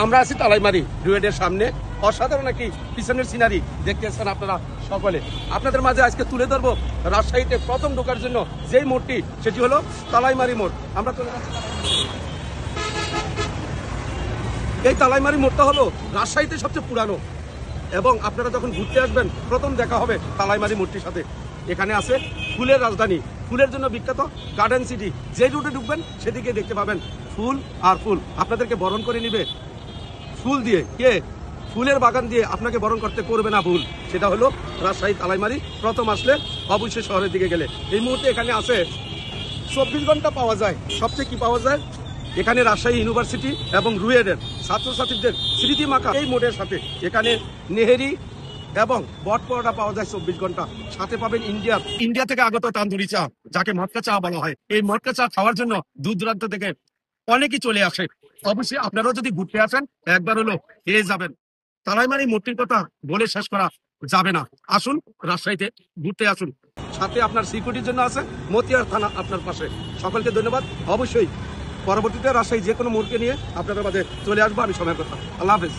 আমরা আছি তালাইমারি ডুয়েটের সামনে। অসাধারণ একটি পিছনের সিনারি দেখতেছেন আপনারা সকলে। আপনাদের মাঝে আজকে তুলে ধরবো রাজশাহীতে প্রথম ঢোকার জন্য যেই মোড়টি, সেটি হলো তালাইমারি মোড়। আমরা চলে যাচ্ছি। এই তালাইমারি মোড়টা হলো রাজশাহীতে সবচেয়ে পুরানো, এবং আপনারা যখন ঘুরতে আসবেন প্রথম দেখা হবে তালাইমারি মোড়টির সাথে। এখানে আছে ফুলের রাজধানী, ফুলের জন্য বিখ্যাত গার্ডেন সিটি। যে রুটে ঢুকবেন সেদিকে দেখতে পাবেন ফুল আর ফুল। আপনাদেরকে বরণ করে নিবে ফুল দিয়ে। কে? ফুলের বাগান দিয়ে আপনাকে বরণ করতে করবে না ভুল। সেটা হলো রাজশাহী তালাইমারি প্রথম আসলে অবশ্যই শহরের দিকে গেলে। এই মুহূর্তে এখানে আছে 24 ঘন্টা পাওয়া যায়। সবচেয়ে কি পাওয়া যায় এখানে? রাজশাহী ইউনিভার্সিটি এবং রুয়েটের ছাত্রছাত্রীদের স্মৃতি মাখা এই মোড়ের সাথে এখানে নেহেরি এবং বটপরোটা পাওয়া যায় 24 ঘন্টা। সাথে পাবেন ইন্ডিয়া থেকে আগত তান্দুরি চা, যাকে মটকা চা বলা হয়। এই মটকা চা খাওয়ার জন্য দূর দূরান্ত থেকে অনেকেই চলে আসে। অবশ্যই আপনারাও যদি ঘুরতে আসেন একবার হলো খেয়ে যাবেন। তালাইমারি মোড়টির কথা বলে শেষ করা যাবে না। আসুন রাজশাহীতে ঘুরতে আসুন। সাথে আপনার সিকিউরিটির জন্য আছে মতিয়ার থানা আপনার পাশে। সকলকে ধন্যবাদ। অবশ্যই পরবর্তীতে রাজশাহী যে কোনো মোড়কে নিয়ে আপনাদের মাঝে চলে আসবো আমি সময়ের কথা। আল্লাহ হাফেজ।